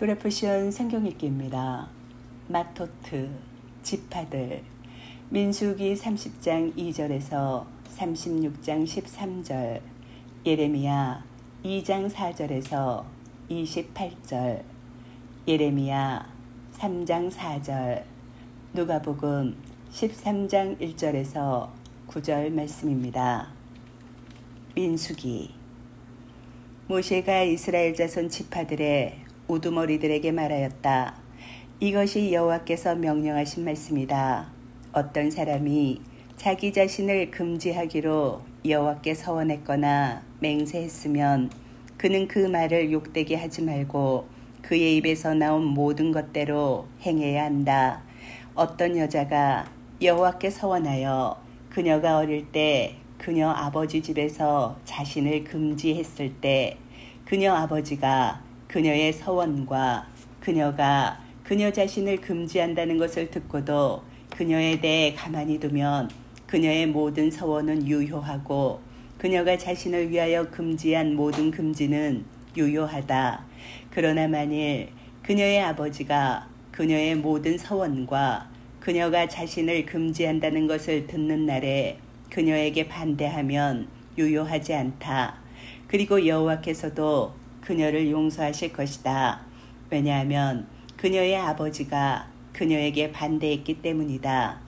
또래포션 성경 읽기입니다. 마토트, 지파들, 민수기 30장 2절에서 36장 13절, 예레미야 2장 4절에서 28절, 예레미야 3장 4절, 누가복음 13장 1절에서 9절 말씀입니다. 민수기. 모세가 이스라엘 자손 지파들의 우두머리들에게 말하였다. 이것이 여호와께서 명령하신 말씀이다. 어떤 사람이 자기 자신을 금지하기로 여호와께 서원했거나 맹세했으면 그는 그 말을 욕되게 하지 말고 그의 입에서 나온 모든 것대로 행해야 한다. 어떤 여자가 여호와께 서원하여 그녀가 어릴 때 그녀 아버지 집에서 자신을 금지했을 때 그녀 아버지가 그녀의 서원과 그녀가 그녀 자신을 금지한다는 것을 듣고도 그녀에 대해 가만히 두면 그녀의 모든 서원은 유효하고 그녀가 자신을 위하여 금지한 모든 금지는 유효하다. 그러나 만일 그녀의 아버지가 그녀의 모든 서원과 그녀가 자신을 금지한다는 것을 듣는 날에 그녀에게 반대하면 유효하지 않다. 그리고 여호와께서도 그녀를 용서하실 것이다. 왜냐하면 그녀의 아버지가 그녀에게 반대했기 때문이다.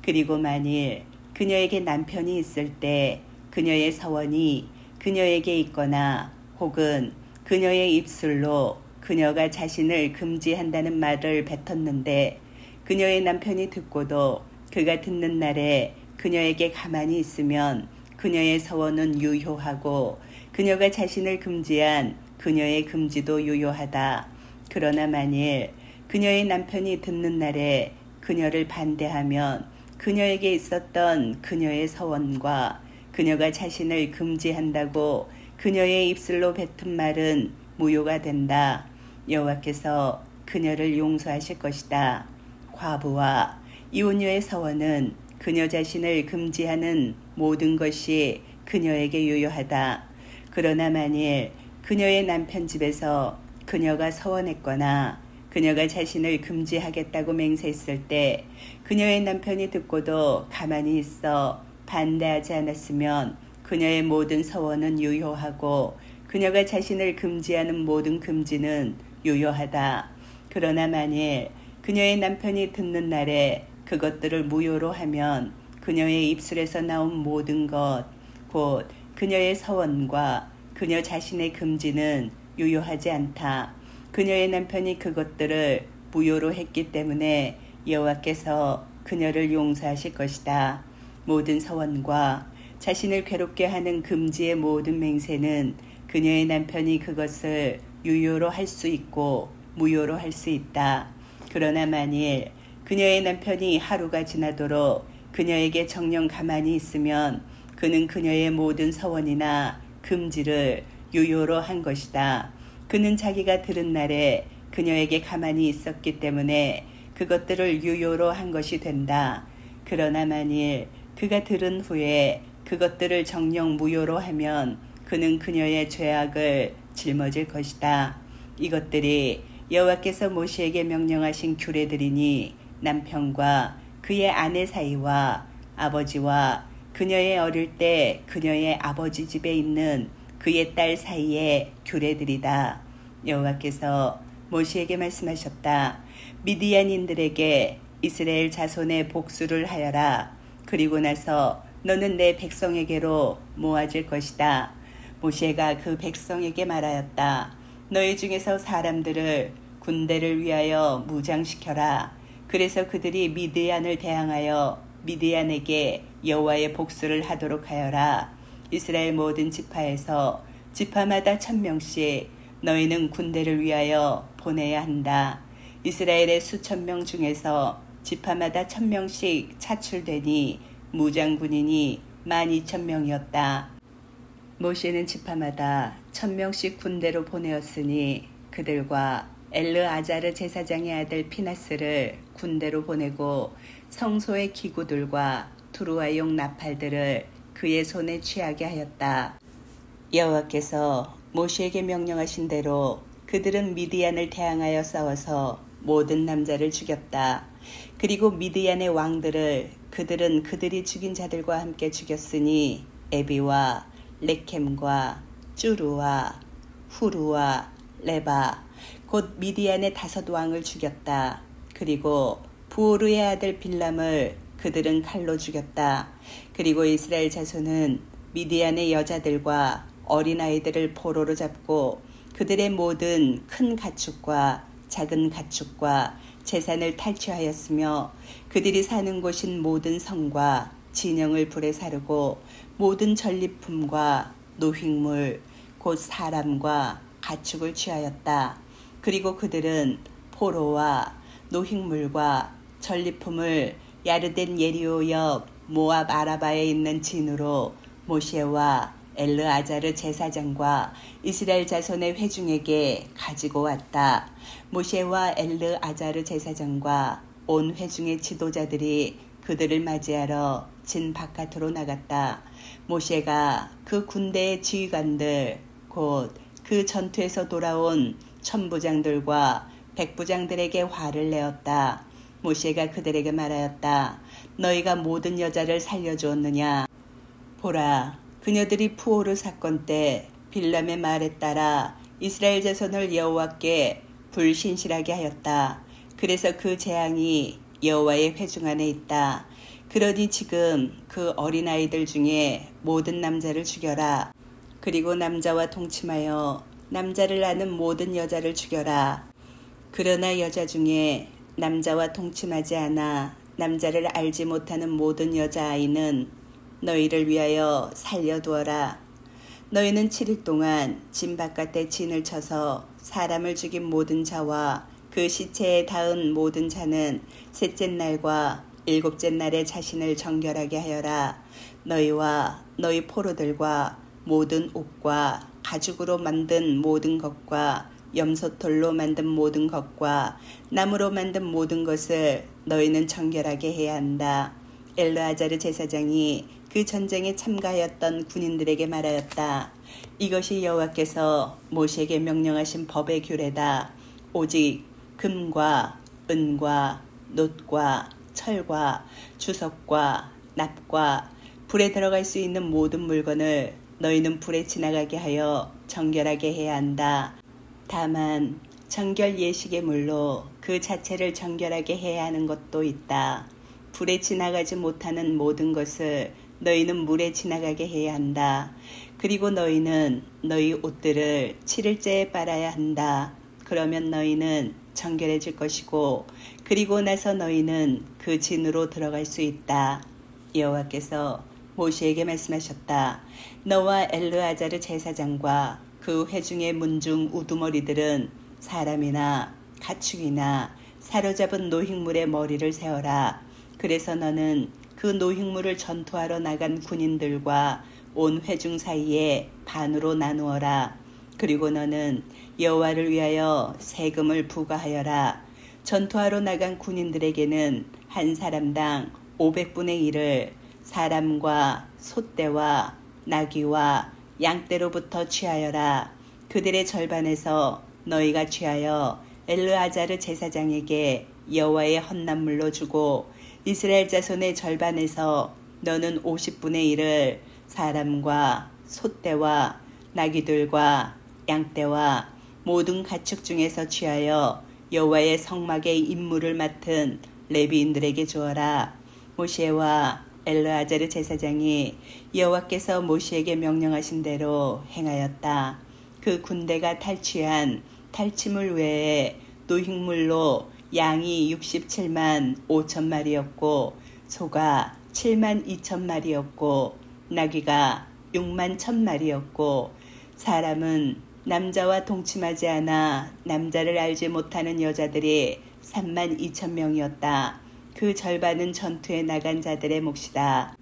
그리고 만일 그녀에게 남편이 있을 때 그녀의 서원이 그녀에게 있거나 혹은 그녀의 입술로 그녀가 자신을 금지한다는 말을 뱉었는데 그녀의 남편이 듣고도 그가 듣는 날에 그녀에게 가만히 있으면 그녀의 서원은 유효하고 그녀가 자신을 금지한 그녀의 금지도 유효하다. 그러나 만일 그녀의 남편이 듣는 날에 그녀를 반대하면 그녀에게 있었던 그녀의 서원과 그녀가 자신을 금지한다고 그녀의 입술로 뱉은 말은 무효가 된다. 여호와께서 그녀를 용서하실 것이다. 과부와 이혼녀의 서원은 그녀 자신을 금지하는 모든 것이 그녀에게 유효하다. 그러나 만일 그녀의 남편 집에서 그녀가 서원했거나 그녀가 자신을 금지하겠다고 맹세했을 때 그녀의 남편이 듣고도 가만히 있어 반대하지 않았으면 그녀의 모든 서원은 유효하고 그녀가 자신을 금지하는 모든 금지는 유효하다. 그러나 만일 그녀의 남편이 듣는 날에 그것들을 무효로 하면 그녀의 입술에서 나온 모든 것, 곧 그녀의 서원과 그녀 자신의 금지는 유효하지 않다. 그녀의 남편이 그것들을 무효로 했기 때문에 여호와께서 그녀를 용서하실 것이다. 모든 서원과 자신을 괴롭게 하는 금지의 모든 맹세는 그녀의 남편이 그것을 유효로 할 수 있고 무효로 할 수 있다. 그러나 만일 그녀의 남편이 하루가 지나도록 그녀에게 정녕 가만히 있으면 그는 그녀의 모든 서원이나 금지를 유효로 한 것이다. 그는 자기가 들은 날에 그녀에게 가만히 있었기 때문에 그것들을 유효로 한 것이 된다. 그러나 만일 그가 들은 후에 그것들을 정녕 무효로 하면 그는 그녀의 죄악을 짊어질 것이다. 이것들이 여호와께서 모세에게 명령하신 규례들이니 남편과 그의 아내 사이와 아버지와 그녀의 어릴 때 그녀의 아버지 집에 있는 그의 딸 사이의 규례들이다. 여호와께서 모세에게 말씀하셨다. 미디안인들에게 이스라엘 자손의 복수를 하여라. 그리고 나서 너는 내 백성에게로 모아질 것이다. 모세가 그 백성에게 말하였다. 너희 중에서 사람들을 군대를 위하여 무장시켜라. 그래서 그들이 미디안을 대항하여 미디안에게 여호와의 복수를 하도록 하여라. 이스라엘 모든 지파에서 지파마다 1000명씩 너희는 군대를 위하여 보내야 한다. 이스라엘의 수천 명 중에서 지파마다 1000명씩 차출되니 무장군인이 12,000명이었다. 모세는 지파마다 1000명씩 군대로 보내었으니 그들과 엘르아자르 제사장의 아들 피나스를 군대로 보내고 성소의 기구들과 두루와용 나팔들을 그의 손에 취하게 하였다. 여호와께서 모세에게 명령하신 대로 그들은 미디안을 대항하여 싸워서 모든 남자를 죽였다. 그리고 미디안의 왕들을 그들은 그들이 죽인 자들과 함께 죽였으니 에비와 레켐과 쭈루와 후루와 레바 곧 미디안의 5왕을 죽였다. 그리고 부오르의 아들 빌람을 그들은 칼로 죽였다. 그리고 이스라엘 자손은 미디안의 여자들과 어린아이들을 포로로 잡고 그들의 모든 큰 가축과 작은 가축과 재산을 탈취하였으며 그들이 사는 곳인 모든 성과 진영을 불에 사르고 모든 전리품과 노획물 곧 사람과 가축을 취하였다. 그리고 그들은 포로와 노획물과 전리품을 야르덴 예리오 옆 모압 아라바에 있는 진으로 모세와 엘르아자르 제사장과 이스라엘 자손의 회중에게 가지고 왔다. 모세와 엘르아자르 제사장과 온 회중의 지도자들이 그들을 맞이하러 진 바깥으로 나갔다. 모세가 그 군대의 지휘관들 곧 그 전투에서 돌아온 천부장들과 백부장들에게 화를 내었다. 모세가 그들에게 말하였다. 너희가 모든 여자를 살려주었느냐? 보라, 그녀들이 푸오르 사건 때 빌람의 말에 따라 이스라엘 자손을 여호와께 불신실하게 하였다. 그래서 그 재앙이 여호와의 회중 안에 있다. 그러니 지금 그 어린아이들 중에 모든 남자를 죽여라. 그리고 남자와 동침하여 남자를 아는 모든 여자를 죽여라. 그러나 여자 중에 남자와 동침하지 않아 남자를 알지 못하는 모든 여자아이는 너희를 위하여 살려두어라. 너희는 7일 동안 진 바깥에 진을 쳐서 사람을 죽인 모든 자와 그 시체에 닿은 모든 자는 셋째 날과 일곱째 날에 자신을 정결하게 하여라. 너희와 너희 포로들과 모든 옷과 가죽으로 만든 모든 것과 염소털로 만든 모든 것과 나무로 만든 모든 것을 너희는 정결하게 해야 한다. 엘르아자르 제사장이 그 전쟁에 참가하였던 군인들에게 말하였다. 이것이 여호와께서 모세에게 명령하신 법의 규례다. 오직 금과 은과 놋과 철과 주석과 납과 불에 들어갈 수 있는 모든 물건을 너희는 불에 지나가게 하여 정결하게 해야 한다. 다만 정결 예식의 물로 그 자체를 정결하게 해야 하는 것도 있다. 불에 지나가지 못하는 모든 것을 너희는 물에 지나가게 해야 한다. 그리고 너희는 너희 옷들을 7일째에 빨아야 한다. 그러면 너희는 정결해질 것이고 그리고 나서 너희는 그 진으로 들어갈 수 있다. 여호와께서 모세에게 말씀하셨다. 너와 엘르아자르 제사장과 그 회중의 문중 우두머리들은 사람이나 가축이나 사로잡은 노획물의 머리를 세워라. 그래서 너는 그 노획물을 전투하러 나간 군인들과 온 회중 사이에 반으로 나누어라. 그리고 너는 여호와를 위하여 세금을 부과하여라. 전투하러 나간 군인들에게는 한 사람당 500분의 1을 사람과 소떼와 나귀와 양떼로부터 취하여라. 그들의 절반에서 너희가 취하여 엘르아자르 제사장에게 여호와의 헌납물로 주고 이스라엘 자손의 절반에서 너는 50분의 1을 사람과 소떼와 나귀들과 양떼와 모든 가축 중에서 취하여 여호와의 성막의 임무를 맡은 레위인들에게 주어라. 모세와 엘르아자르 제사장이 여호와께서 모세에게 명령하신 대로 행하였다. 그 군대가 탈취한 탈취물 외에 노획물로 양이 67만 5천 마리였고 소가 7만 2천 마리였고 나귀가 6만 1천 마리였고 사람은 남자와 동침하지 않아 남자를 알지 못하는 여자들이 3만 2천 명이었다. 그 절반은 전투에 나간 자들의 몫이다.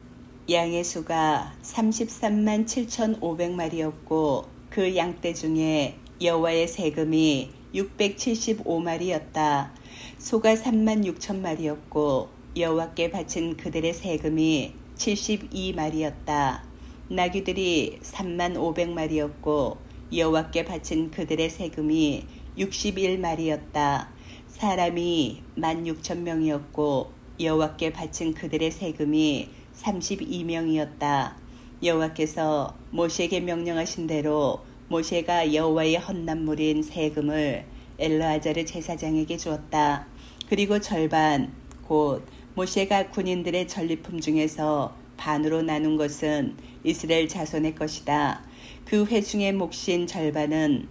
양의 수가 33만 7,500마리였고 그 양떼 중에 여호와의 세금이 675마리였다. 소가 3만 6천 마리였고 여호와께 바친 그들의 세금이 72마리였다. 나귀들이 3만 500마리였고 여호와께 바친 그들의 세금이 61마리였다. 사람이 16,000명이었고 여호와께 바친 그들의 세금이 32명이었다. 여호와께서 모세에게 명령하신 대로 모세가 여호와의 헌납물인 세금을 엘르아자르 제사장에게 주었다. 그리고 절반 곧 모세가 군인들의 전리품 중에서 반으로 나눈 것은 이스라엘 자손의 것이다. 그 회중의 몫인 절반은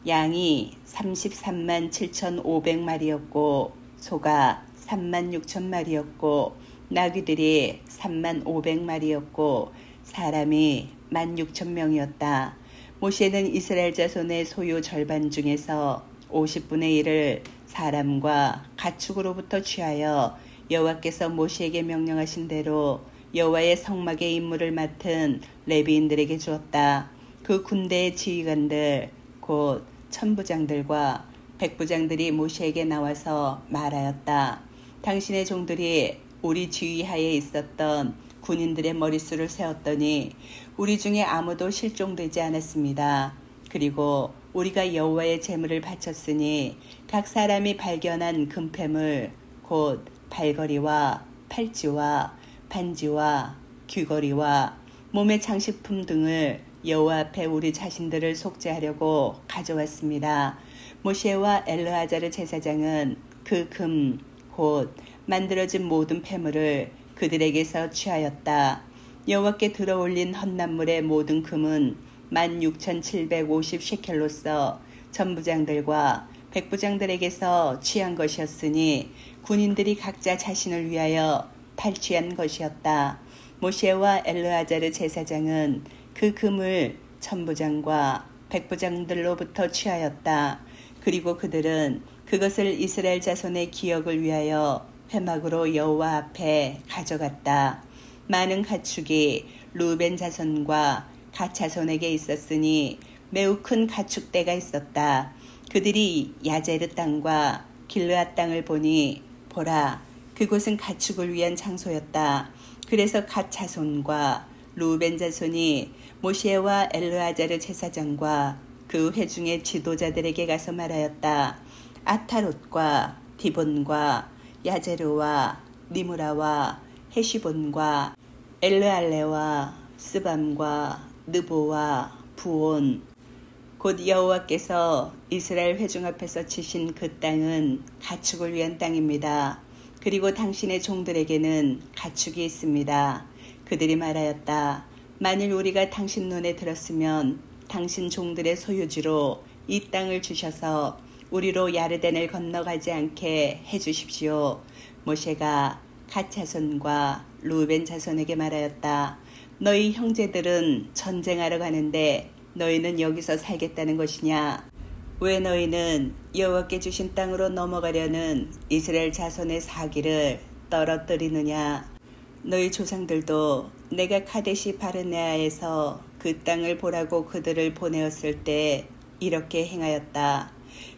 양이 33만 7,500마리였고 소가 3만 6천마리였고 나귀들이 3만 500마리였고 사람이 16,000명이었다. 모세는 이스라엘 자손의 소유 절반 중에서 50분의 1을 사람과 가축으로부터 취하여 여호와께서 모세에게 명령하신 대로 여호와의 성막의 임무를 맡은 레위인들에게 주었다. 그 군대의 지휘관들 곧 천부장들과 백부장들이 모세에게 나와서 말하였다. 당신의 종들이 우리 지휘하에 있었던 군인들의 머릿수를 세었더니 우리 중에 아무도 실종되지 않았습니다. 그리고 우리가 여호와의 제물을 바쳤으니 각 사람이 발견한 금패물 곧 발걸이와 팔찌와 반지와 귀걸이와 몸의 장식품 등을 여호와 앞에 우리 자신들을 속죄하려고 가져왔습니다. 모세와 엘르아자르 제사장은 그 금 곧 만들어진 모든 폐물을 그들에게서 취하였다. 여호와께 들어올린 헌납물의 모든 금은 16,750 shekel로서 전부장들과 백부장들에게서 취한 것이었으니 군인들이 각자 자신을 위하여 탈취한 것이었다. 모세와 엘르아자르 제사장은 그 금을 천부장과 백부장들로부터 취하였다. 그리고 그들은 그것을 이스라엘 자손의 기억을 위하여 회막으로 여호와 앞에 가져갔다. 많은 가축이 루벤 자손과 갓 자손에게 있었으니 매우 큰 가축대가 있었다. 그들이 야제르 땅과 길르앗 땅을 보니 보라 그곳은 가축을 위한 장소였다. 그래서 갓 자손과 루벤 자손이 모세와 엘르아자르 제사장과 그 회중의 지도자들에게 가서 말하였다. 아타롯과 디본과 야제르와 니무라와 헤시본과 엘르알레와 스밤과 느보와 부온 곧 여호와께서 이스라엘 회중 앞에서 치신 그 땅은 가축을 위한 땅입니다. 그리고 당신의 종들에게는 가축이 있습니다. 그들이 말하였다. 만일 우리가 당신 눈에 들었으면 당신 종들의 소유지로 이 땅을 주셔서 우리로 야르덴을 건너가지 않게 해주십시오. 모세가 갓 자손과 루벤 자손에게 말하였다. 너희 형제들은 전쟁하러 가는데 너희는 여기서 살겠다는 것이냐? 왜 너희는 여호와께 주신 땅으로 넘어가려는 이스라엘 자손의 사기를 떨어뜨리느냐? 너희 조상들도 내가 카데시 바르네아에서 그 땅을 보라고 그들을 보내었을 때 이렇게 행하였다.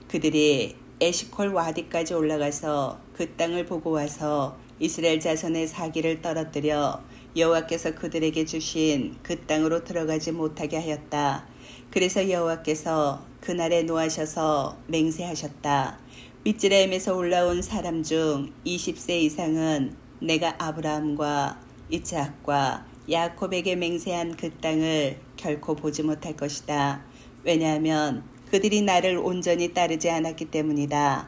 그들이 에시콜 와디까지 올라가서 그 땅을 보고 와서 이스라엘 자손의 사기를 떨어뜨려 여호와께서 그들에게 주신 그 땅으로 들어가지 못하게 하였다. 그래서 여호와께서 그날에 노하셔서 맹세하셨다. 미즈라임에서 올라온 사람 중 20세 이상은 내가 아브라함과 이삭과 야곱에게 맹세한 그 땅을 결코 보지 못할 것이다. 왜냐하면 그들이 나를 온전히 따르지 않았기 때문이다.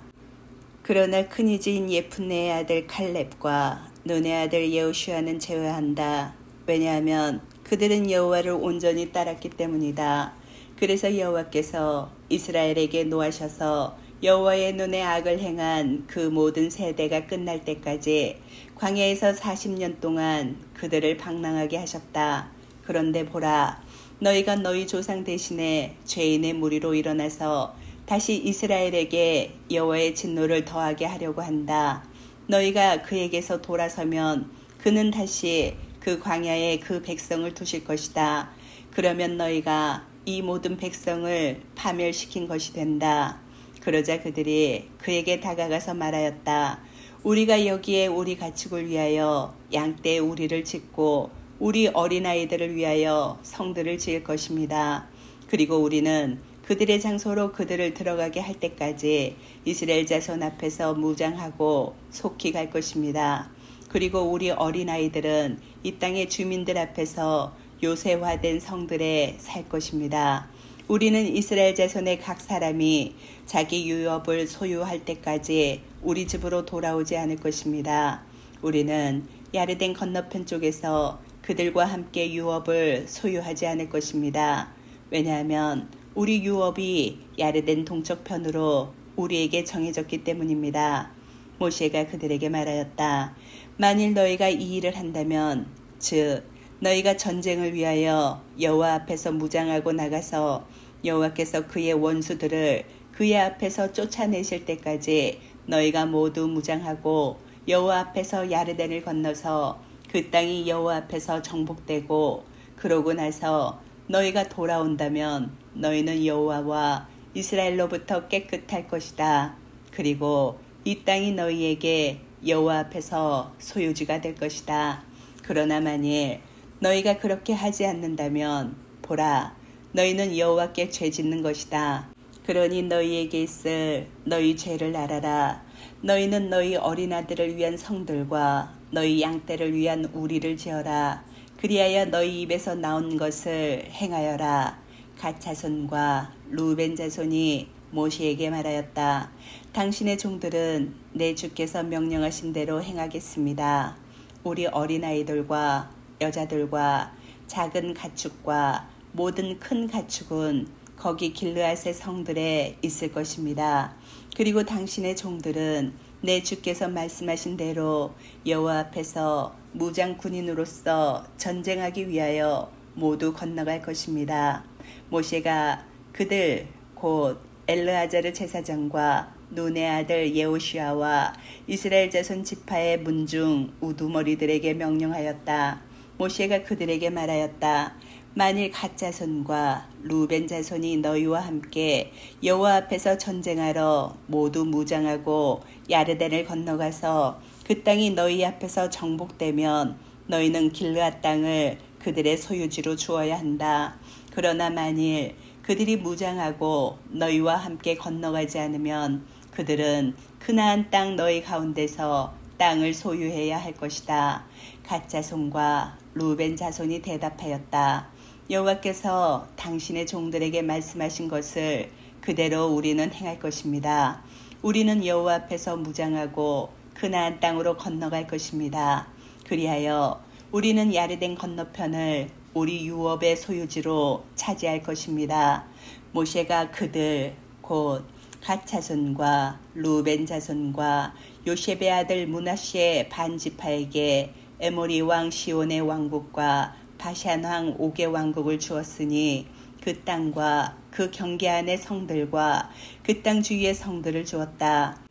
그러나 큰이지인 예푼네의 아들 칼렙과 눈의 아들 여호슈아는 제외한다. 왜냐하면 그들은 여호와를 온전히 따랐기 때문이다. 그래서 여호와께서 이스라엘에게 노하셔서 여호와의 눈에 악을 행한 그 모든 세대가 끝날 때까지 광야에서 40년 동안 그들을 방랑하게 하셨다. 그런데 보라, 너희가 너희 조상 대신에 죄인의 무리로 일어나서 다시 이스라엘에게 여호와의 진노를 더하게 하려고 한다. 너희가 그에게서 돌아서면 그는 다시 그 광야에 그 백성을 두실 것이다. 그러면 너희가 이 모든 백성을 파멸시킨 것이 된다. 그러자 그들이 그에게 다가가서 말하였다. 우리가 여기에 우리 가축을 위하여 양떼 우리를 짓고 우리 어린아이들을 위하여 성들을 지을 것입니다. 그리고 우리는 그들의 장소로 그들을 들어가게 할 때까지 이스라엘 자손 앞에서 무장하고 속히 갈 것입니다. 그리고 우리 어린아이들은 이 땅의 주민들 앞에서 요새화된 성들에 살 것입니다. 우리는 이스라엘 자손의 각 사람이 자기 유업을 소유할 때까지 우리 집으로 돌아오지 않을 것입니다. 우리는 야르덴 건너편 쪽에서 그들과 함께 유업을 소유하지 않을 것입니다. 왜냐하면 우리 유업이 야르덴 동쪽편으로 우리에게 정해졌기 때문입니다. 모세가 그들에게 말하였다. 만일 너희가 이 일을 한다면 즉 너희가 전쟁을 위하여 여호와 앞에서 무장하고 나가서 여호와께서 그의 원수들을 그의 앞에서 쫓아내실 때까지 너희가 모두 무장하고 여호와 앞에서 야르덴을 건너서 그 땅이 여호와 앞에서 정복되고 그러고 나서 너희가 돌아온다면 너희는 여호와와 이스라엘로부터 깨끗할 것이다. 그리고 이 땅이 너희에게 여호와 앞에서 소유지가 될 것이다. 그러나 만일 너희가 그렇게 하지 않는다면 보라, 너희는 여호와께 죄짓는 것이다. 그러니 너희에게 있을 너희 죄를 알아라. 너희는 너희 어린아들을 위한 성들과 너희 양떼를 위한 우리를 지어라. 그리하여 너희 입에서 나온 것을 행하여라. 갓 자손과 루벤 자손이 모세에게 말하였다. 당신의 종들은 내 주께서 명령하신 대로 행하겠습니다. 우리 어린아이들과 여자들과 작은 가축과 모든 큰 가축은 거기 길르앗의 성들에 있을 것입니다. 그리고 당신의 종들은 내 주께서 말씀하신 대로 여호와 앞에서 무장 군인으로서 전쟁하기 위하여 모두 건너갈 것입니다. 모세가 그들 곧 엘르아자르 제사장과 눈의 아들 예호시아와 이스라엘 자손 지파의 문중 우두머리들에게 명령하였다. 모세가 그들에게 말하였다. 만일 갓 자손과 루벤 자손이 너희와 함께 여호와 앞에서 전쟁하러 모두 무장하고 야르덴을 건너가서 그 땅이 너희 앞에서 정복되면 너희는 길르앗 땅을 그들의 소유지로 주어야 한다. 그러나 만일 그들이 무장하고 너희와 함께 건너가지 않으면 그들은 그나안 땅 너희 가운데서 땅을 소유해야 할 것이다. 갓 자손과 루벤 자손이 대답하였다. 여호와께서 당신의 종들에게 말씀하신 것을 그대로 우리는 행할 것입니다. 우리는 여호와 앞에서 무장하고 그나안 땅으로 건너갈 것입니다. 그리하여 우리는 야르덴 건너편을 우리 유업의 소유지로 차지할 것입니다. 모세가 그들 곧 갓 자손과 루벤 자손과 요셉의 아들 므낫시의 반지파에게 에모리 왕 시온의 왕국과 바산 왕 옥의 왕국을 주었으니 그 땅과 그 경계 안의 성들과 그 땅 주위의 성들을 주었다.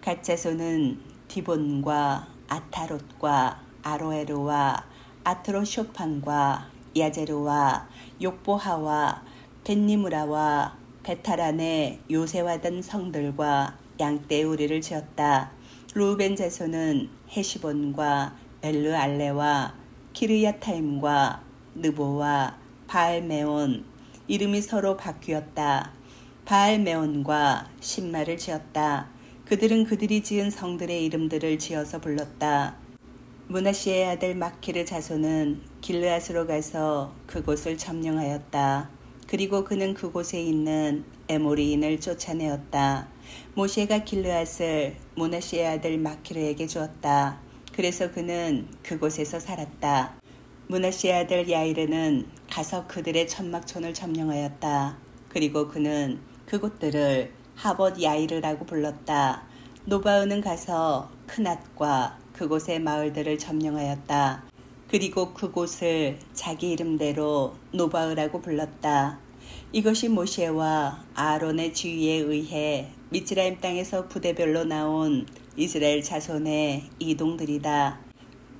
갓 자손은 디본과 아타롯과 아로에르와 아트로쇼판과 야제르와 욕보하와 벳니무라와 베타란의 요새화된 성들과 양떼 우리를 지었다. 루벤 자손은 헤시본과 엘르알레와 키르야타임과 느보와 바알메온 이름이 서로 바뀌었다. 바알메온과 신마를 지었다. 그들은 그들이 지은 성들의 이름들을 지어서 불렀다. 므낫시의 아들 마키르 자손은 길르앗으로 가서 그곳을 점령하였다. 그리고 그는 그곳에 있는 에모리인을 쫓아내었다. 모세가 길르앗을 므낫시의 아들 마키르에게 주었다. 그래서 그는 그곳에서 살았다. 므낫시의 아들 야이르는 가서 그들의 천막촌을 점령하였다. 그리고 그는 그곳들을 하봇 야이르라고 불렀다. 노바흐는 가서 크낫과 그곳의 마을들을 점령하였다. 그리고 그곳을 자기 이름대로 노바흐라고 불렀다. 이것이 모세와 아론의 지휘에 의해 미스라임 땅에서 부대별로 나온 이스라엘 자손의 이동들이다.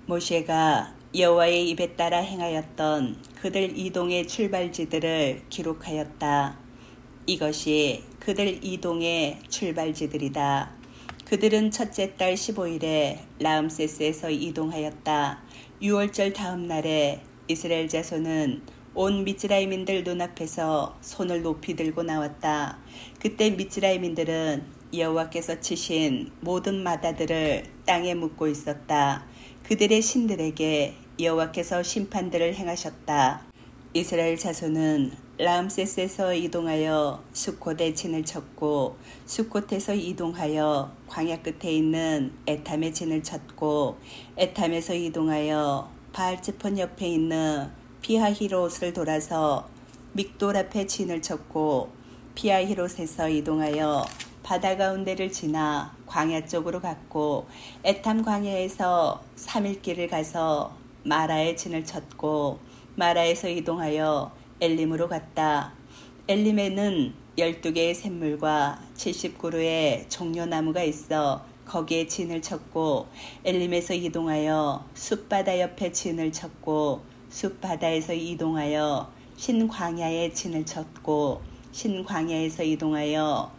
모세가 여호와의 입에 따라 행하였던 그들 이동의 출발지들을 기록하였다. 이것이 그들 이동의 출발지들이다. 그들은 첫째 달 15일에 라암세스에서 이동하였다. 6월절 다음 날에 이스라엘 자손은 온 미즈라임인들 눈앞에서 손을 높이 들고 나왔다. 그때 미즈라임인들은 여호와께서 치신 모든 마다들을 땅에 묻고 있었다. 그들의 신들에게 여호와께서 심판들을 행하셨다. 이스라엘 자손은 라암세스에서 이동하여 수콧에 진을 쳤고 수콧에서 이동하여 광야 끝에 있는 에탐에 진을 쳤고 에탐에서 이동하여 바알츠폰 옆에 있는 피하히롯을 돌아서 믹돌 앞에 진을 쳤고 피하히롯에서 이동하여 바다 가운데를 지나 광야 쪽으로 갔고 에탐 광야에서 3일 길을 가서 마라에 진을 쳤고 마라에서 이동하여 엘림으로 갔다. 엘림에는 12개의 샘물과 70그루의 종려나무가 있어 거기에 진을 쳤고 엘림에서 이동하여 숲바다 옆에 진을 쳤고 숲바다에서 이동하여 신광야에 진을 쳤고 신광야에서 이동하여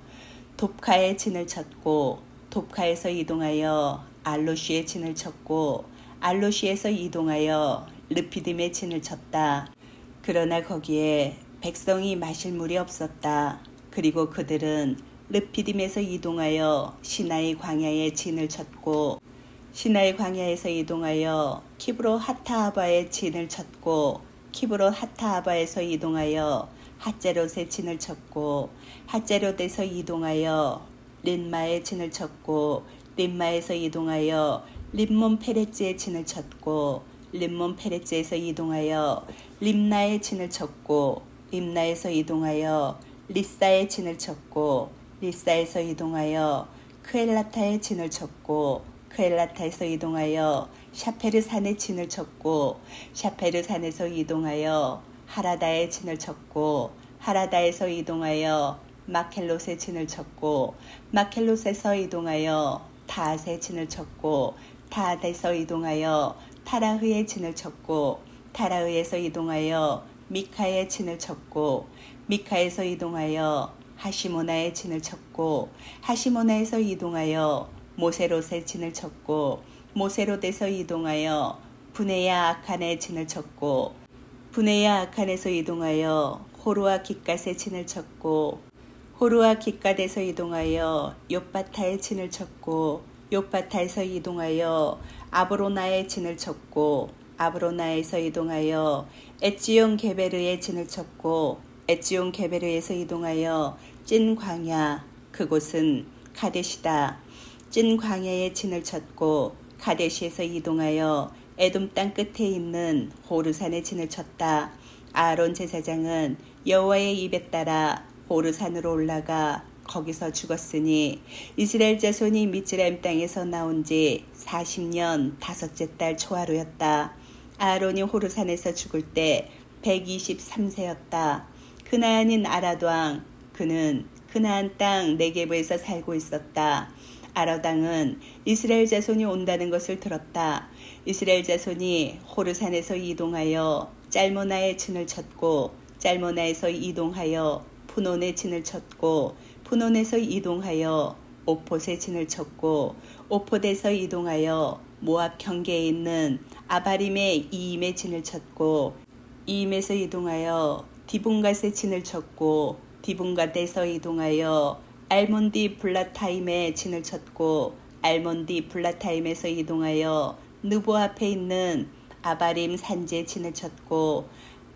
돕카에 진을 쳤고 돕카에서 이동하여 알로시에 진을 쳤고 알로시에서 이동하여 르피딤에 진을 쳤다. 그러나 거기에 백성이 마실 물이 없었다. 그리고 그들은 르피딤에서 이동하여 시나이 광야에 진을 쳤고 시나이 광야에서 이동하여 키브롯 하타하바에 진을 쳤고 키브롯 하타하바에서 이동하여 핫제롯에 진을 쳤고 핫제롯에서 이동하여 린마에 진을 쳤고 린마에서 이동하여 림몬 페레츠에 진을 쳤고 림몬 페레츠에서 이동하여 림나에 진을 쳤고 림나에서 이동하여 리사에 진을 쳤고 리사에서 이동하여 크엘라타에 진을 쳤고 크엘라타에서 이동하여 샤페르산에 진을 쳤고 샤페르산에서 이동하여 하라다에 진을 쳤고 하라다에서 이동하여 마켈롯에 진을 쳤고 마켈롯에서 이동하여 타앗에 진을 쳤고 타앗에서 이동하여 타라흐에 진을 쳤고 타라흐에서 이동하여 미카에 진을 쳤고 미카에서 이동하여 하시모나에 진을 쳤고 하시모나에서 이동하여 모세롯에 진을 쳤고 모세롯에서 이동하여 부네야 아칸에 진을 쳤고 부네야 아칸에서 이동하여 호루아 기갓에 진을 쳤고 호루아 기갓에서 이동하여 욥바타에 진을 쳤고 욥바타에서 이동하여 아브로나에 진을 쳤고 아브로나에서 이동하여 엣지온 게베르에 진을 쳤고 엣지온 게베르에서 이동하여 찐 광야 그곳은 카데시다. 찐 광야에 진을 쳤고 카데시에서 이동하여 에돔 땅 끝에 있는 호르산에 진을 쳤다. 아론 제사장은 여호와의 입에 따라 호르산으로 올라가 거기서 죽었으니 이스라엘 자손이 미즈라임 땅에서 나온 지 40년 다섯째 달 초하루였다. 아론이 호르산에서 죽을 때 123세였다. 그나안인 아라드 왕 그는 그나안 땅 네게브에서 살고 있었다. 아라드 왕은 이스라엘 자손이 온다는 것을 들었다. 이스라엘 자손이 호르산에서 이동하여 짤모나에 진을 쳤고 짤모나에서 이동하여 푸논에 진을 쳤고 푸논에서 이동하여 오폿에 진을 쳤고 오폿에서 이동하여 모압 경계에 있는 아바림의 이임에 진을 쳤고 이임에서 이동하여 디분갓에 진을 쳤고 디분갓에서 이동하여 알몬디 블라타임에 진을 쳤고 알몬디 블라타임에서 이동하여 느보 앞에 있는 아바림 산지에 진을 쳤고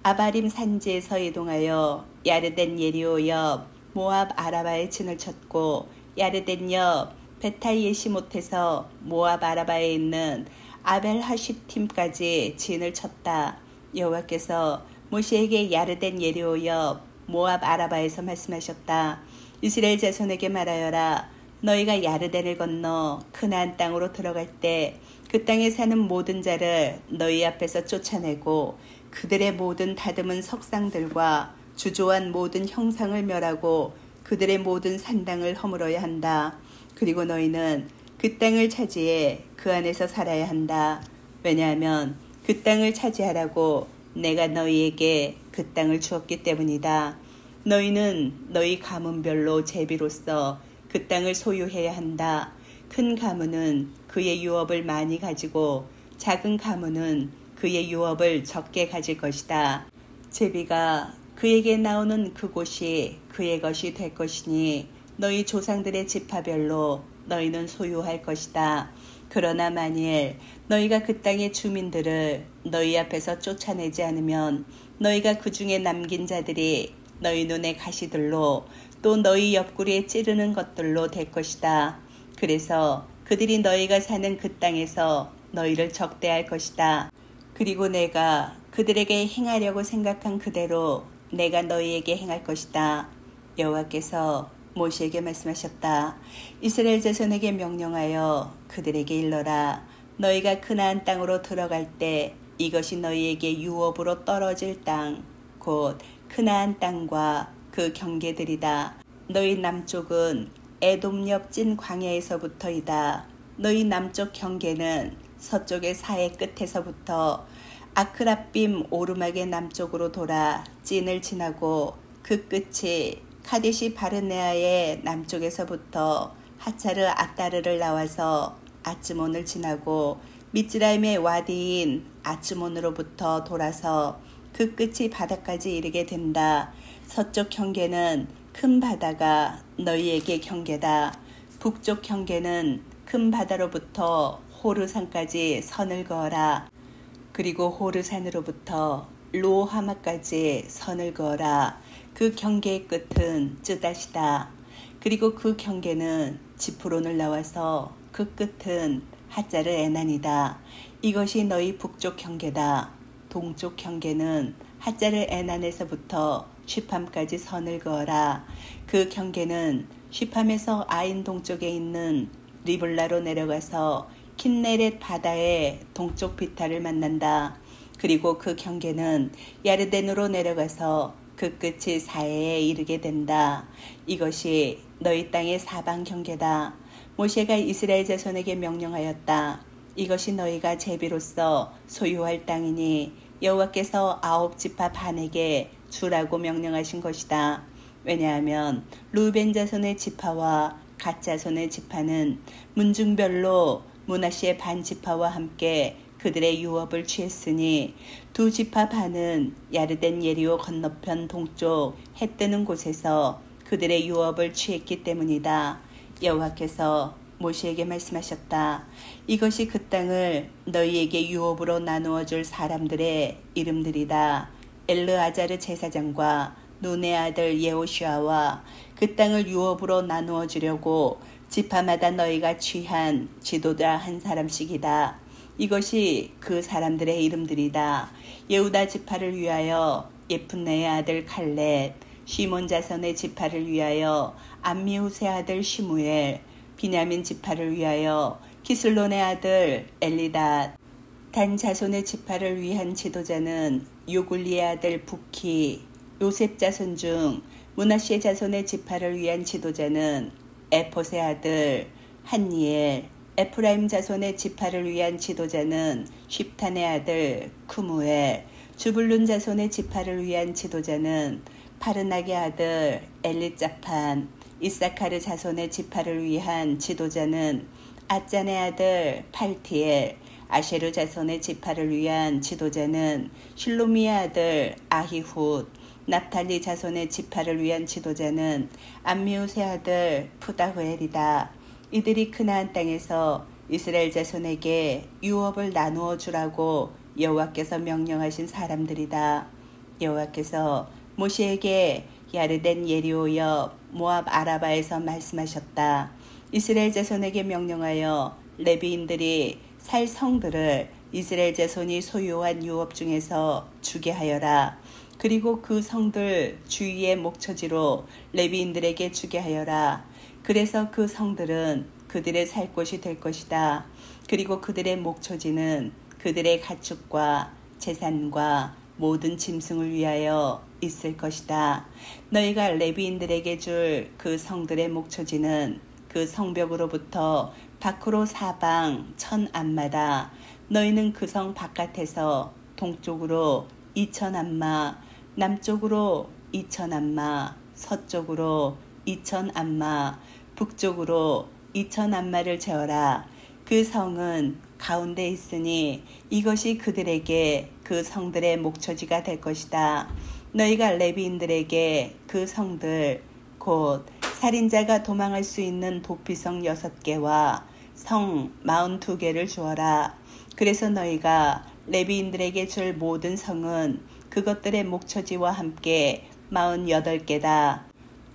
아바림 산지에서 이동하여 야르덴 예리오 옆 모압 아라바에 진을 쳤고 야르덴 옆 베타예시못에서 모압 아라바에 있는 아벨 하시팀까지 진을 쳤다. 여호와께서 모세에게 야르덴 예리오 옆 모압 아라바에서 말씀하셨다. 이스라엘 자손에게 말하여라. 너희가 야르덴을 건너 그나안 땅으로 들어갈 때 그 땅에 사는 모든 자를 너희 앞에서 쫓아내고 그들의 모든 다듬은 석상들과 주조한 모든 형상을 멸하고 그들의 모든 산당을 허물어야 한다. 그리고 너희는 그 땅을 차지해 그 안에서 살아야 한다. 왜냐하면 그 땅을 차지하라고 내가 너희에게 그 땅을 주었기 때문이다. 너희는 너희 가문별로 제비로서 그 땅을 소유해야 한다. 큰 가문은 그의 유업을 많이 가지고 작은 가문은 그의 유업을 적게 가질 것이다. 제비가 그에게 나오는 그곳이 그의 것이 될 것이니 너희 조상들의 지파별로 너희는 소유할 것이다. 그러나 만일 너희가 그 땅의 주민들을 너희 앞에서 쫓아내지 않으면 너희가 그 중에 남긴 자들이 너희 눈의 가시들로 또 너희 옆구리에 찌르는 것들로 될 것이다. 그래서 그들이 너희가 사는 그 땅에서 너희를 적대할 것이다. 그리고 내가 그들에게 행하려고 생각한 그대로 내가 너희에게 행할 것이다. 여호와께서 모세에게 말씀하셨다. 이스라엘 자손에게 명령하여 그들에게 일러라. 너희가 그나안 땅으로 들어갈 때 이것이 너희에게 유업으로 떨어질 땅, 곧 그나안 땅과 그 경계들이다. 너희 남쪽은 에돔 옆 찐 광야에서부터이다. 너희 남쪽 경계는 서쪽의 사해 끝에서부터 아크라빔 오르막의 남쪽으로 돌아 찐을 지나고 그 끝이 카데시 바르네아의 남쪽에서부터 하차르 아따르를 나와서 아츠몬을 지나고 미즈라임의 와디인 아츠몬으로부터 돌아서 그 끝이 바다까지 이르게 된다. 서쪽 경계는 큰 바다가 너희에게 경계다. 북쪽 경계는 큰 바다로부터 호르산까지 선을 그어라. 그리고 호르산으로부터 로하마까지 선을 그어라. 그 경계의 끝은 쯔다시다. 그리고 그 경계는 지프론을 나와서 그 끝은 하짜르 에난이다. 이것이 너희 북쪽 경계다. 동쪽 경계는 하짜르 에난에서부터 쉬팜까지 선을 그어라. 그 경계는 쉬팜에서 아인 동쪽에 있는 리블라로 내려가서 킨네렛 바다의 동쪽 비탈을 만난다. 그리고 그 경계는 야르덴으로 내려가서 그 끝이 사해에 이르게 된다. 이것이 너희 땅의 사방 경계다. 모세가 이스라엘 자손에게 명령하였다. 이것이 너희가 제비로서 소유할 땅이니 여호와께서 9지파 반에게 주라고 명령하신 것이다. 왜냐하면 루벤 자손의 지파와 갓 자손의 지파는 문중별로 므낫시의 반 지파와 함께 그들의 유업을 취했으니 두 지파 반은 야르덴 예리오 건너편 동쪽 해 뜨는 곳에서 그들의 유업을 취했기 때문이다. 여호와께서 모세에게 말씀하셨다. 이것이 그 땅을 너희에게 유업으로 나누어 줄 사람들의 이름들이다. 엘르아자르 제사장과 눈의 아들 예호슈아와 그 땅을 유업으로 나누어 주려고 지파마다 너희가 취한 지도자 한 사람씩이다. 이것이 그 사람들의 이름들이다. 예후다 지파를 위하여 예푼네의 아들 칼렙, 시몬 자손의 지파를 위하여 암미우스의 아들 시무엘, 비냐민 지파를 위하여 기슬론의 아들 엘리닷, 단 자손의 지파를 위한 지도자는 요굴리의 아들 부키, 요셉 자손 중 므낫시의 자손의 지파를 위한 지도자는 에폿의 아들 한니엘, 에프라임 자손의 지파를 위한 지도자는 쉽탄의 아들 쿠무엘, 주불룬 자손의 지파를 위한 지도자는 파르낙의 아들 엘리짜판, 이사카르 자손의 지파를 위한 지도자는 아짠의 아들 팔티엘, 아셰르 자손의 지파를 위한 지도자는 실로미의 아들 아히훗, 납탈리 자손의 지파를 위한 지도자는 암미우스의 아들 푸다흐엘이다. 이들이 그나안 땅에서 이스라엘 자손에게 유업을 나누어 주라고 여호와께서 명령하신 사람들이다. 여호와께서 모세에게 야르덴 예리오 옆 모압 아라바에서 말씀하셨다. 이스라엘 자손에게 명령하여 레비인들이 살 성들을 이스라엘 자손이 소유한 유업 중에서 주게 하여라. 그리고 그 성들 주위의 목초지로 레비인들에게 주게 하여라. 그래서 그 성들은 그들의 살 곳이 될 것이다. 그리고 그들의 목초지는 그들의 가축과 재산과 모든 짐승을 위하여 있을 것이다. 너희가 레비인들에게 줄 그 성들의 목초지는 그 성벽으로부터 밖으로 사방 1000암마다. 너희는 그 성 바깥에서 동쪽으로 2000암마, 남쪽으로 2000암마, 서쪽으로 2000암마, 북쪽으로 2000암마를 재어라. 그 성은 가운데 있으니 이것이 그들에게 그 성들의 목초지가 될 것이다. 너희가 레위인들에게 그 성들 곧 살인자가 도망할 수 있는 도피성 6개와 성 42개를 주어라. 그래서 너희가 레위인들에게 줄 모든 성은 그것들의 목초지와 함께 48개다.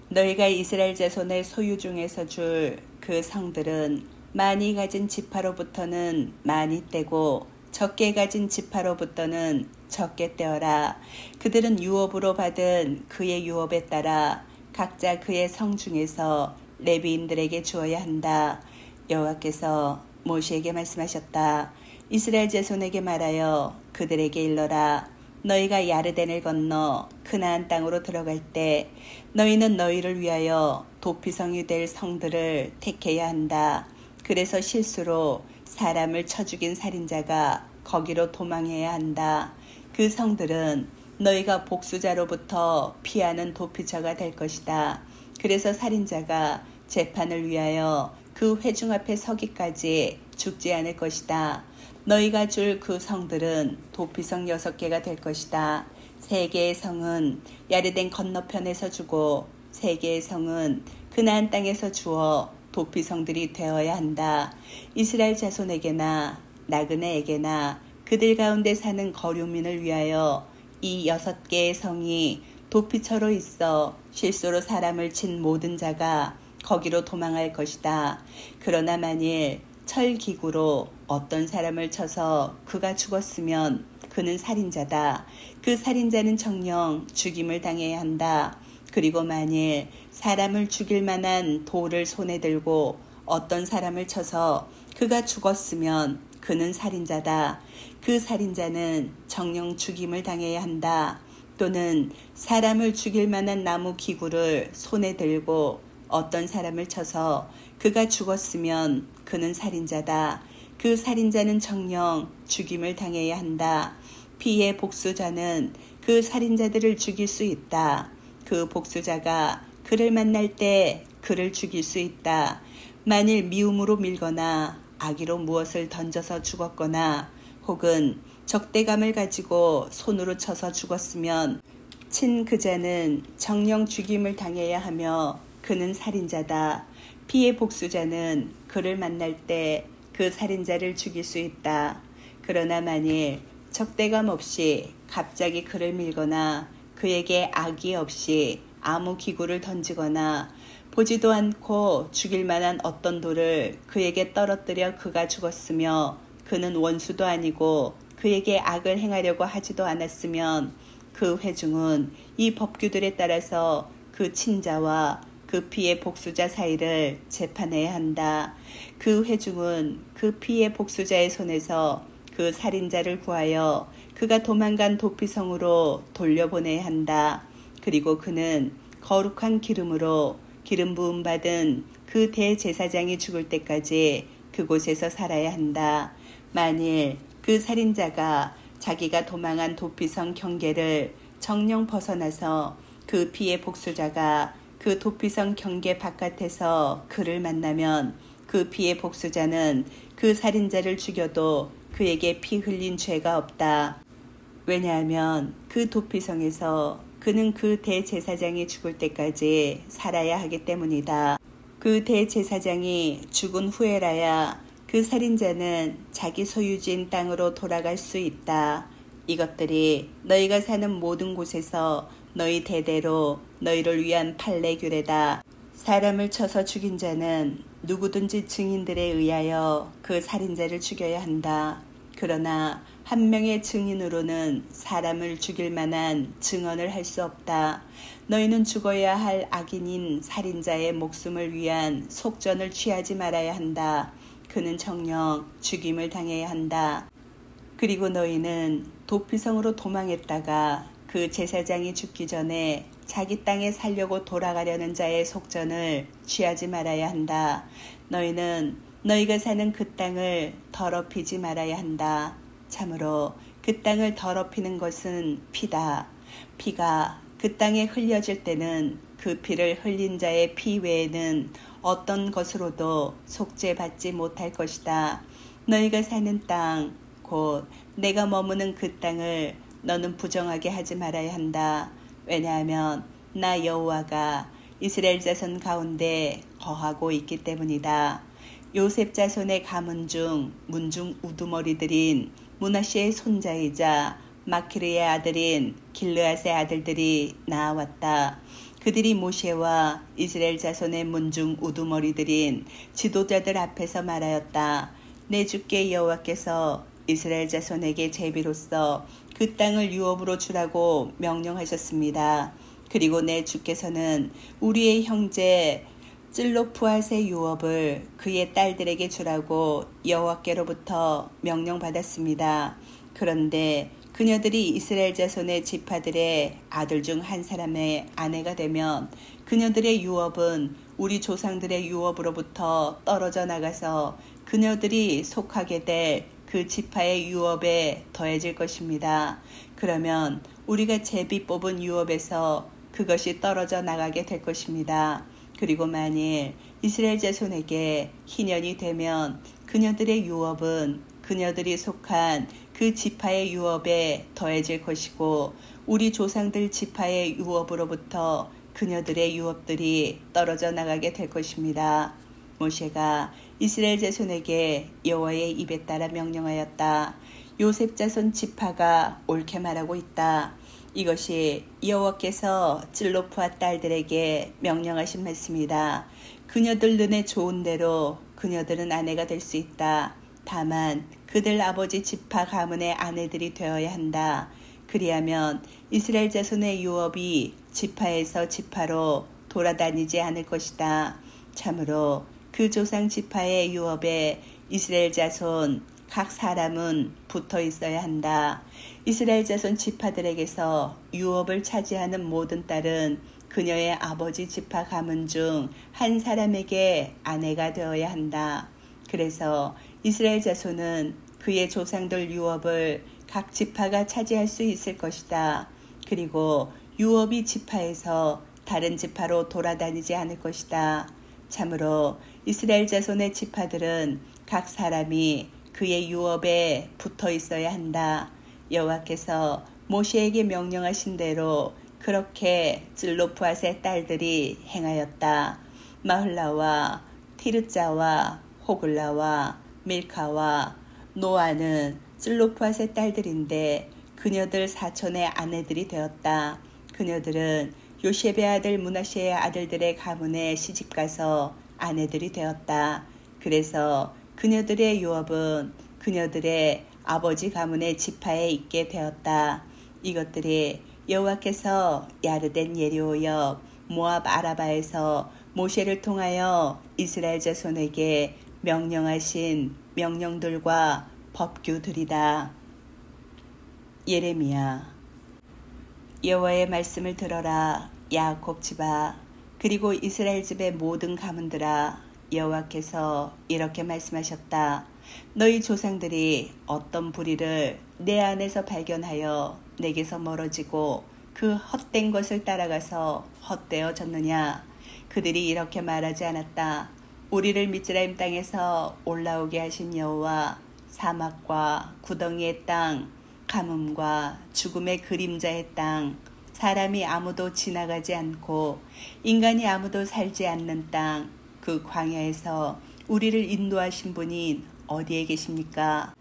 너희가 이스라엘 자손의 소유 중에서 줄 그 성들은 많이 가진 지파로부터는 많이 떼고 적게 가진 지파로부터는 적게 떼어라. 그들은 유업으로 받은 그의 유업에 따라 각자 그의 성 중에서 레위인들에게 주어야 한다. 여호와께서 모세에게 말씀하셨다. 이스라엘 자손에게 말하여 그들에게 일러라. 너희가 야르덴을 건너 그나안 땅으로 들어갈 때 너희는 너희를 위하여 도피성이 될 성들을 택해야 한다. 그래서 실수로 사람을 쳐 죽인 살인자가 거기로 도망해야 한다. 그 성들은 너희가 복수자로부터 피하는 도피처가 될 것이다. 그래서 살인자가 재판을 위하여 그 회중 앞에 서기까지 죽지 않을 것이다. 너희가 줄 그 성들은 도피성 6개가 될 것이다. 3개의 성은 야르덴 건너편에서 주고 3개의 성은 그나안 땅에서 주어 도피성들이 되어야 한다. 이스라엘 자손에게나 나그네에게나 그들 가운데 사는 거류민을 위하여 이 6개의 성이 도피처로 있어 실수로 사람을 친 모든 자가 거기로 도망할 것이다. 그러나 만일 철기구로 어떤 사람을 쳐서 그가 죽었으면 그는 살인자다. 그 살인자는 정령 죽임을 당해야 한다. 그리고 만일 사람을 죽일 만한 돌을 손에 들고 어떤 사람을 쳐서 그가 죽었으면 그는 살인자다. 그 살인자는 정령 죽임을 당해야 한다. 또는 사람을 죽일 만한 나무 기구를 손에 들고 어떤 사람을 쳐서 그가 죽었으면 그는 살인자다. 그 살인자는 정령 죽임을 당해야 한다. 피의 복수자는 그 살인자들을 죽일 수 있다. 그 복수자가 그를 만날 때 그를 죽일 수 있다. 만일 미움으로 밀거나 악의로 무엇을 던져서 죽었거나 혹은 적대감을 가지고 손으로 쳐서 죽었으면 친 그자는 정령 죽임을 당해야 하며 그는 살인자다. 피의 복수자는 그를 만날 때 그 살인자를 죽일 수 있다. 그러나 만일 적대감 없이 갑자기 그를 밀거나 그에게 악의 없이 아무 기구를 던지거나 보지도 않고 죽일 만한 어떤 돌을 그에게 떨어뜨려 그가 죽었으며 그는 원수도 아니고 그에게 악을 행하려고 하지도 않았으면 그 회중은 이 법규들에 따라서 그 친자와 그 피의 복수자 사이를 재판해야 한다. 그 회중은 그 피의 복수자의 손에서 그 살인자를 구하여 그가 도망간 도피성으로 돌려보내야 한다. 그리고 그는 거룩한 기름으로 기름 부음 받은 그 대제사장이 죽을 때까지 그곳에서 살아야 한다. 만일 그 살인자가 자기가 도망한 도피성 경계를 정령 벗어나서 그 피의 복수자가 그 도피성 경계 바깥에서 그를 만나면 그 피의 복수자는 그 살인자를 죽여도 그에게 피 흘린 죄가 없다. 왜냐하면 그 도피성에서 그는 그 대제사장이 죽을 때까지 살아야 하기 때문이다. 그 대제사장이 죽은 후에라야 그 살인자는 자기 소유지인 땅으로 돌아갈 수 있다. 이것들이 너희가 사는 모든 곳에서 너희 대대로 너희를 위한 판례규례다. 사람을 쳐서 죽인 자는 누구든지 증인들에 의하여 그 살인자를 죽여야 한다. 그러나 한 명의 증인으로는 사람을 죽일 만한 증언을 할 수 없다. 너희는 죽어야 할 악인인 살인자의 목숨을 위한 속전을 취하지 말아야 한다. 그는 정녕 죽임을 당해야 한다. 그리고 너희는 도피성으로 도망했다가 그 제사장이 죽기 전에 자기 땅에 살려고 돌아가려는 자의 속전을 취하지 말아야 한다. 너희는 너희가 사는 그 땅을 더럽히지 말아야 한다. 참으로 그 땅을 더럽히는 것은 피다. 피가 그 땅에 흘려질 때는 그 피를 흘린 자의 피 외에는 어떤 것으로도 속죄받지 못할 것이다. 너희가 사는 땅, 곧 내가 머무는 그 땅을 너는 부정하게 하지 말아야 한다. 왜냐하면 나 여호와가 이스라엘 자손 가운데 거하고 있기 때문이다. 요셉 자손의 가문 중 문중 우두머리들인 므낫세의 손자이자 마키르의 아들인 길르앗의 아들들이 나아왔다. 그들이 모세와 이스라엘 자손의 문중 우두머리들인 지도자들 앞에서 말하였다. 내 주께 여호와께서 이스라엘 자손에게 제비로서 그 땅을 유업으로 주라고 명령하셨습니다. 그리고 내 주께서는 우리의 형제 찔로프앗의 유업을 그의 딸들에게 주라고 여호와께로부터 명령받았습니다. 그런데 그녀들이 이스라엘 자손의 지파들의 아들 중 한 사람의 아내가 되면 그녀들의 유업은 우리 조상들의 유업으로부터 떨어져 나가서 그녀들이 속하게 될 그 지파의 유업에 더해질 것입니다. 그러면 우리가 제비 뽑은 유업에서 그것이 떨어져 나가게 될 것입니다. 그리고 만일 이스라엘 자손에게 희년이 되면 그녀들의 유업은 그녀들이 속한 그 지파의 유업에 더해질 것이고 우리 조상들 지파의 유업으로부터 그녀들의 유업들이 떨어져 나가게 될 것입니다. 모세가 이스라엘 자손에게 여호와의 입에 따라 명령하였다. 요셉 자손 지파가 옳게 말하고 있다. 이것이 여호와께서 찔로프앗 딸들에게 명령하신 말씀이다. 그녀들 눈에 좋은 대로 그녀들은 아내가 될 수 있다. 다만 그들 아버지 지파 가문의 아내들이 되어야 한다. 그리하면 이스라엘 자손의 유업이 지파에서 지파로 돌아다니지 않을 것이다. 참으로 그 조상 지파의 유업에 이스라엘 자손 각 사람은 붙어 있어야 한다. 이스라엘 자손 지파들에게서 유업을 차지하는 모든 딸은 그녀의 아버지 지파 가문 중 한 사람에게 아내가 되어야 한다. 그래서 이스라엘 자손은 그의 조상들 유업을 각 지파가 차지할 수 있을 것이다. 그리고 유업이 지파에서 다른 지파로 돌아다니지 않을 것이다. 참으로 이스라엘 자손의 지파들은 각 사람이 그의 유업에 붙어 있어야 한다. 여호와께서 모세에게 명령하신 대로 그렇게 찔로프앗의 딸들이 행하였다. 마흘라와 티르자와 호글라와 밀카와 노아는 찔로프앗의 딸들인데 그녀들 사촌의 아내들이 되었다. 그녀들은 요셉의 아들 므낫세의 아들들의 가문에 시집가서 아내들이 되었다. 그래서 그녀들의 유업은 그녀들의 아버지 가문의 지파에 있게 되었다. 이것들이 여호와께서 야르덴 예리호 옆 모압 아라바에서 모세를 통하여 이스라엘 자손에게 명령하신 명령들과 법규들이다. 예레미야. 여호와의 말씀을 들어라 야곱 집아 그리고 이스라엘 집의 모든 가문들아 여호와께서 이렇게 말씀하셨다. 너희 조상들이 어떤 불의를 내 안에서 발견하여 내게서 멀어지고 그 헛된 것을 따라가서 헛되어졌느냐. 그들이 이렇게 말하지 않았다. 우리를 미즈라임 땅에서 올라오게 하신 여호와 사막과 구덩이의 땅 가뭄과 죽음의 그림자의 땅 사람이 아무도 지나가지 않고 인간이 아무도 살지 않는 땅 그 광야에서 우리를 인도하신 분이 어디에 계십니까?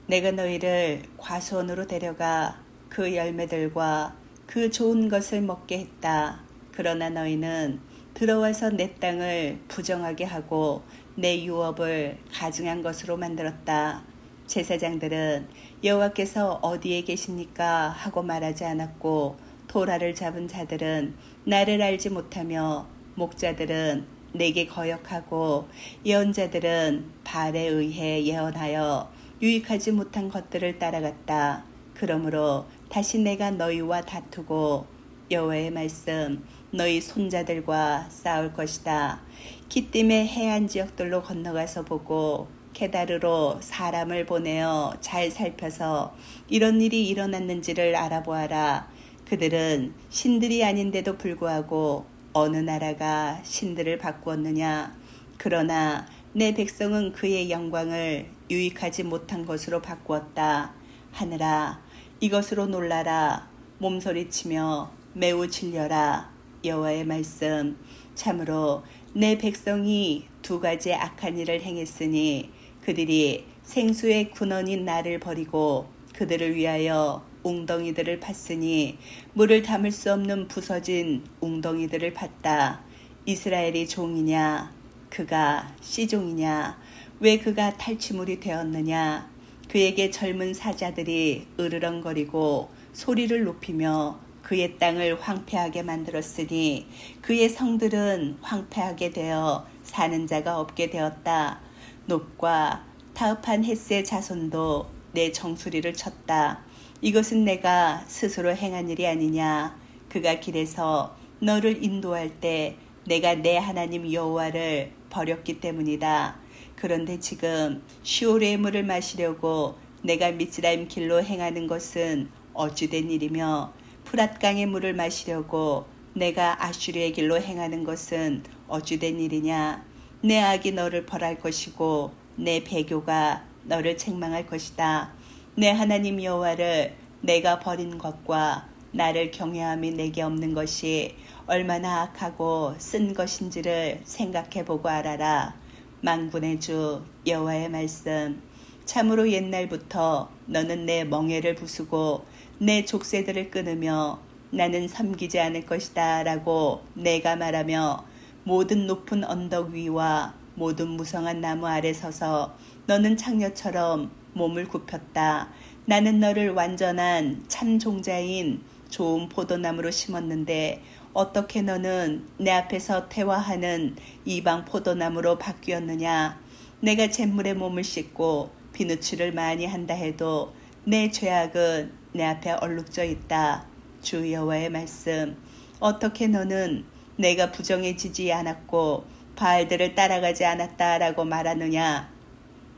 내가 너희를 과수원으로 데려가 그 열매들과 그 좋은 것을 먹게 했다. 그러나 너희는 들어와서 내 땅을 부정하게 하고 내 유업을 가증한 것으로 만들었다. 제사장들은 여호와께서 어디에 계십니까? 하고 말하지 않았고 토라를 잡은 자들은 나를 알지 못하며 목자들은 내게 거역하고 예언자들은 바알에 의해 예언하여 유익하지 못한 것들을 따라갔다. 그러므로 다시 내가 너희와 다투고 여호와의 말씀 너희 손자들과 싸울 것이다. 기띔의 해안 지역들로 건너가서 보고 케다르로 사람을 보내어 잘 살펴서 이런 일이 일어났는지를 알아보아라. 그들은 신들이 아닌데도 불구하고 어느 나라가 신들을 바꾸었느냐. 그러나 내 백성은 그의 영광을 유익하지 못한 것으로 바꾸었다. 하늘아, 이것으로 놀라라. 몸소리치며 매우 질려라. 여호와의 말씀. 참으로 내 백성이 두 가지 악한 일을 행했으니 그들이 생수의 근원인 나를 버리고 그들을 위하여 웅덩이들을 팠으니 물을 담을 수 없는 부서진 웅덩이들을 팠다. 이스라엘이 종이냐? 그가 씨종이냐? 왜 그가 탈취물이 되었느냐? 그에게 젊은 사자들이 으르렁거리고 소리를 높이며 그의 땅을 황폐하게 만들었으니 그의 성들은 황폐하게 되어 사는 자가 없게 되었다. 놋과 타흡한 헷의 자손도 내 정수리를 쳤다. 이것은 내가 스스로 행한 일이 아니냐. 그가 길에서 너를 인도할 때 내가 내 하나님 여호와를 버렸기 때문이다. 그런데 지금 시올의 물을 마시려고 내가 미스라임 길로 행하는 것은 어찌된 일이며 프랏강의 물을 마시려고 내가 아슈르의 길로 행하는 것은 어찌된 일이냐. 내 악이 너를 벌할 것이고 내 배교가 너를 책망할 것이다. 내 하나님 여호와를 내가 버린 것과 나를 경외함이 내게 없는 것이 얼마나 악하고 쓴 것인지를 생각해보고 알아라. 만군의 주 여호와의 말씀. 참으로 옛날부터 너는 내 멍에를 부수고 내 족쇄들을 끊으며 나는 섬기지 않을 것이다 라고 내가 말하며 모든 높은 언덕 위와 모든 무성한 나무 아래 서서 너는 창녀처럼 몸을 굽혔다. 나는 너를 완전한 참 종자인 좋은 포도나무로 심었는데 어떻게 너는 내 앞에서 태화하는 이방 포도나무로 바뀌었느냐. 내가 잿물에 몸을 씻고 비누칠을 많이 한다 해도 내 죄악은 내 앞에 얼룩져 있다. 주 여호와의 말씀. 어떻게 너는 내가 부정해지지 않았고 바알들을 따라가지 않았다라고 말하느냐.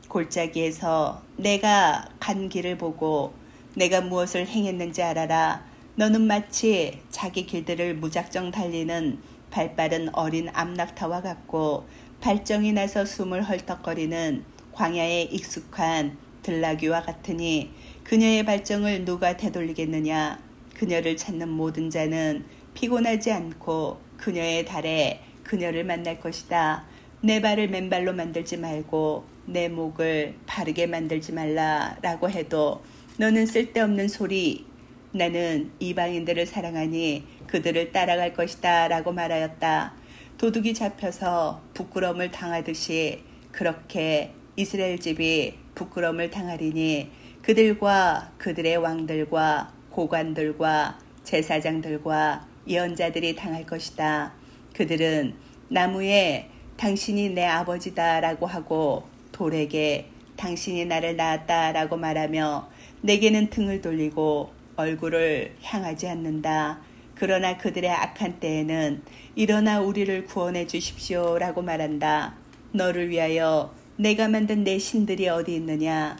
골짜기에서 내가 간 길을 보고 내가 무엇을 행했는지 알아라. 너는 마치 자기 길들을 무작정 달리는 발빠른 어린 암낙타와 같고 발정이 나서 숨을 헐떡거리는 광야에 익숙한 들나귀와 같으니 그녀의 발정을 누가 되돌리겠느냐. 그녀를 찾는 모든 자는 피곤하지 않고 그녀의 달에 그녀를 만날 것이다. 내 발을 맨발로 만들지 말고 내 목을 바르게 만들지 말라 라고 해도 너는 쓸데없는 소리. 나는 이방인들을 사랑하니 그들을 따라갈 것이다 라고 말하였다. 도둑이 잡혀서 부끄러움을 당하듯이 그렇게 이스라엘 집이 부끄러움을 당하리니 그들과 그들의 왕들과 고관들과 제사장들과 예언자들이 당할 것이다. 그들은 나무에 당신이 내 아버지다 라고 하고 돌에게 당신이 나를 낳았다 라고 말하며 내게는 등을 돌리고 얼굴을 향하지 않는다. 그러나 그들의 악한 때에는 일어나 우리를 구원해 주십시오 라고 말한다. 너를 위하여 내가 만든 내 신들이 어디 있느냐.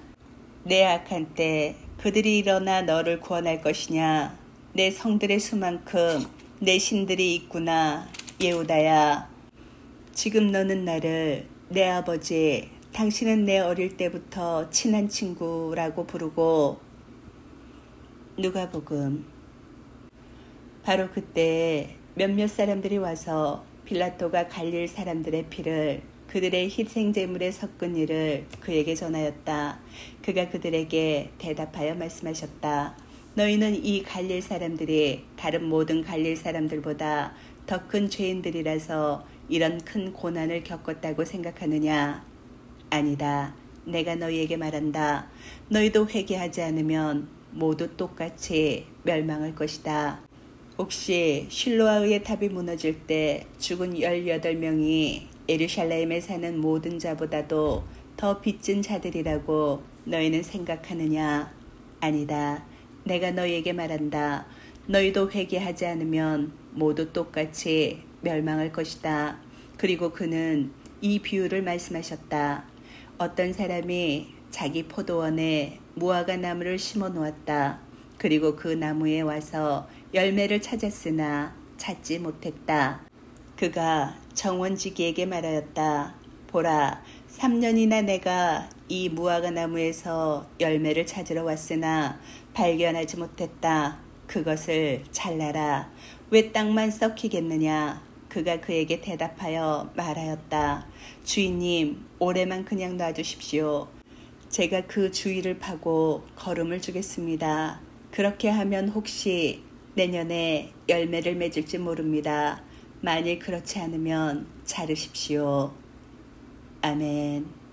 내 악한 때 그들이 일어나 너를 구원할 것이냐. 내 성들의 수만큼 내 신들이 있구나. 예후다야. 지금 너는 나를 내 아버지, 당신은 내 어릴 때부터 친한 친구라고 부르고. 누가복음. 바로 그때 몇몇 사람들이 와서 빌라토가 갈릴 사람들의 피를 그들의 희생제물에 섞은 일을 그에게 전하였다. 그가 그들에게 대답하여 말씀하셨다. 너희는 이 갈릴 사람들이 다른 모든 갈릴 사람들보다 더 큰 죄인들이라서 이런 큰 고난을 겪었다고 생각하느냐? 아니다. 내가 너희에게 말한다. 너희도 회개하지 않으면 모두 똑같이 멸망할 것이다. 혹시 실로아의 탑이 무너질 때 죽은 18명이 예루살렘에 사는 모든 자보다도 더 빚진 자들이라고 너희는 생각하느냐? 아니다. 내가 너희에게 말한다. 너희도 회개하지 않으면 모두 똑같이 멸망할 것이다. 그리고 그는 이 비유를 말씀하셨다. 어떤 사람이 자기 포도원에 무화과 나무를 심어 놓았다. 그리고 그 나무에 와서 열매를 찾았으나 찾지 못했다. 그가 정원지기에게 말하였다. 보라, 3년이나 내가 이 무화과 나무에서 열매를 찾으러 왔으나 발견하지 못했다. 그것을 잘라라. 왜 땅만 썩히겠느냐? 그가 그에게 대답하여 말하였다. 주인님, 올해만 그냥 놔주십시오. 제가 그 주위를 파고 거름을 주겠습니다. 그렇게 하면 혹시 내년에 열매를 맺을지 모릅니다. 만일 그렇지 않으면 자르십시오. 아멘.